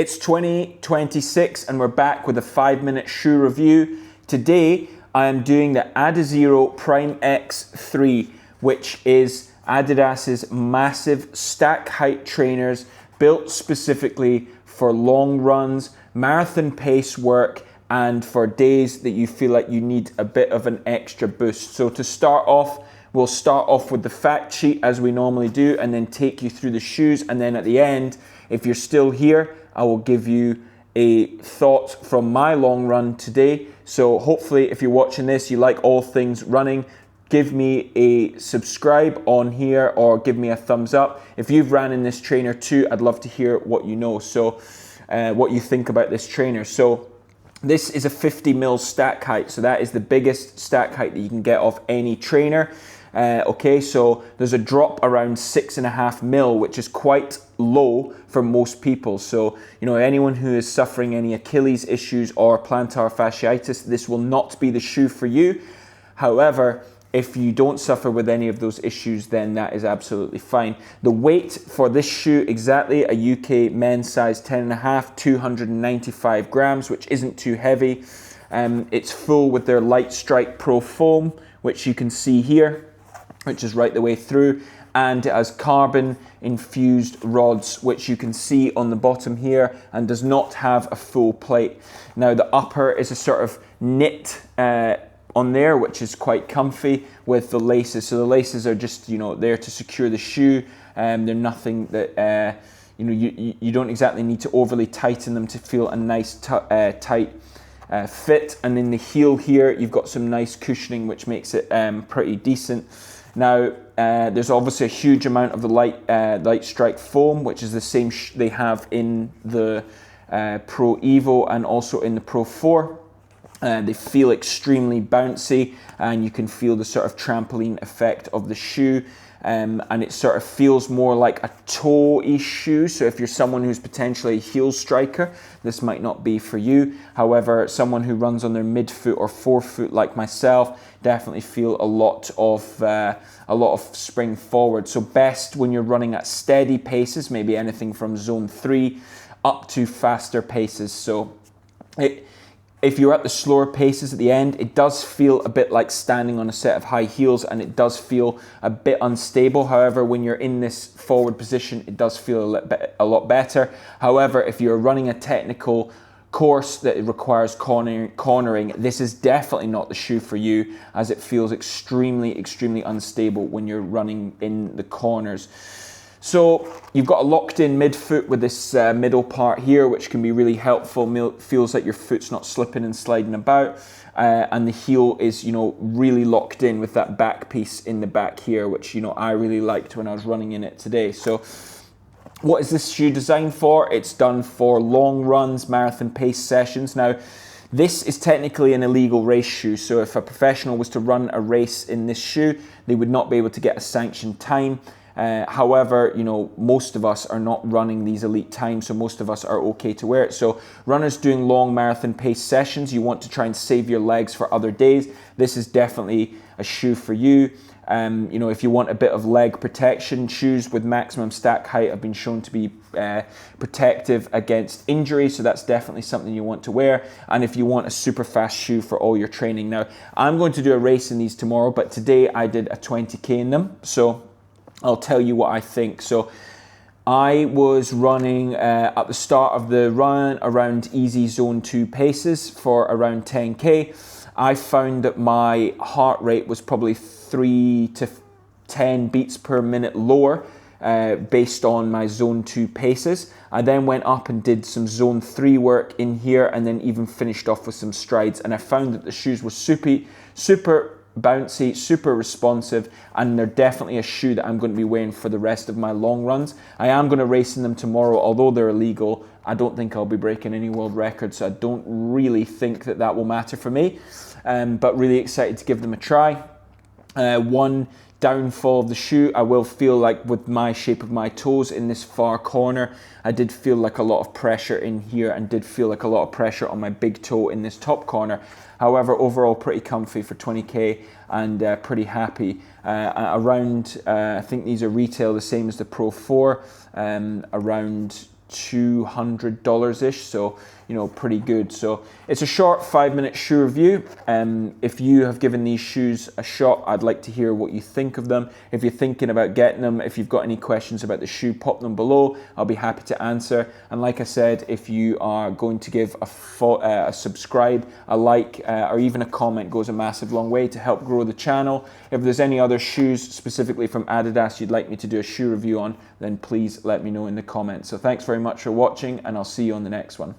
It's 2026 and we're back with a 5-minute shoe review. Today I am doing the Adizero Prime X 3, which is Adidas's massive stack height trainers built specifically for long runs, marathon pace work, and for days that you feel like you need a bit of an extra boost. So to start off, we'll start off with the fact sheet as we normally do and then take you through the shoes, and then at the end, if you're still here, I will give you a thought from my long run today. So hopefully if you're watching this, you like all things running, give me a subscribe on here or give me a thumbs up. If you've ran in this trainer too, I'd love to hear what you know. So what you think about this trainer. So this is a 50 mil stack height. So that is the biggest stack height that you can get off any trainer. Okay, so there's a drop around 6.5 mil, which is quite low for most people. So, you know, anyone who is suffering any Achilles issues or plantar fasciitis, this will not be the shoe for you. However, if you don't suffer with any of those issues, then that is absolutely fine. The weight for this shoe, exactly a UK men's size 10.5, 295 grams, which isn't too heavy. It's full with their Lightstrike Pro foam, which you can see here, which is right the way through, and it has carbon-infused rods, which you can see on the bottom here, and does not have a full plate. Now the upper is a sort of knit on there, which is quite comfy with the laces. So the laces are just, you know, there to secure the shoe. They're nothing that, you know, you don't exactly need to overly tighten them to feel a nice tight fit. And in the heel here, you've got some nice cushioning, which makes it pretty decent. Now, there's obviously a huge amount of the Lightstrike foam, which is the same they have in the Pro Evo and also in the Pro 4. They feel extremely bouncy, and you can feel the sort of trampoline effect of the shoe. And it sort of feels more like a toe-y shoe. So if you're someone who's potentially a heel striker, this might not be for you. However, someone who runs on their midfoot or forefoot like myself definitely feel a lot of spring forward. So best when you're running at steady paces, maybe anything from zone 3 up to faster paces. So if you're at the slower paces at the end, it does feel a bit like standing on a set of high heels, and it does feel a bit unstable. However, when you're in this forward position, it does feel a lot better. However, if you're running a technical course that requires cornering, this is definitely not the shoe for you, as it feels extremely unstable when you're running in the corners. So you've got a locked in midfoot with this middle part here, which can be really helpful. Feels like your foot's not slipping and sliding about. And the heel is, you know, really locked in with that back piece in the back here, which, you know, I really liked when I was running in it today. So what is this shoe designed for? It's done for long runs, marathon pace sessions. Now, this is technically an illegal race shoe. So if a professional was to run a race in this shoe, they would not be able to get a sanctioned time. However, you know, most of us are not running these elite times, so most of us are okay to wear it. So runners doing long marathon pace sessions, you want to try and save your legs for other days, this is definitely a shoe for you. You know, if you want a bit of leg protection, shoes with maximum stack height have been shown to be protective against injury, so that's definitely something you want to wear. And if you want a super fast shoe for all your training. Now, I'm going to do a race in these tomorrow, but today I did a 20K in them, so I'll tell you what I think. So I was running at the start of the run around easy zone 2 paces for around 10K. I found that my heart rate was probably 3 to 10 beats per minute lower based on my zone 2 paces. I then went up and did some zone 3 work in here, and then even finished off with some strides. And I found that the shoes were super bouncy, super responsive, and they're definitely a shoe that I'm going to be wearing for the rest of my long runs. I am going to race in them tomorrow, although they're illegal. I don't think I'll be breaking any world records, so I don't really think that that will matter for me, but really excited to give them a try. One downfall of the shoe, I will feel like with my shape of my toes in this far corner, I did feel like a lot of pressure in here, and did feel like a lot of pressure on my big toe in this top corner. However, overall pretty comfy for 20K, and pretty happy. I think these are retail the same as the Pro 4, around $200-ish, so you know, pretty good. So it's a short 5-minute shoe review. If you have given these shoes a shot, I'd like to hear what you think of them. If you're thinking about getting them, if you've got any questions about the shoe, pop them below. I'll be happy to answer. And like I said, if you are going to give a subscribe, a like, or even a comment goes a massive long way to help grow the channel. If there's any other shoes specifically from Adidas you'd like me to do a shoe review on, then please let me know in the comments. So thanks very much for watching, and I'll see you on the next one.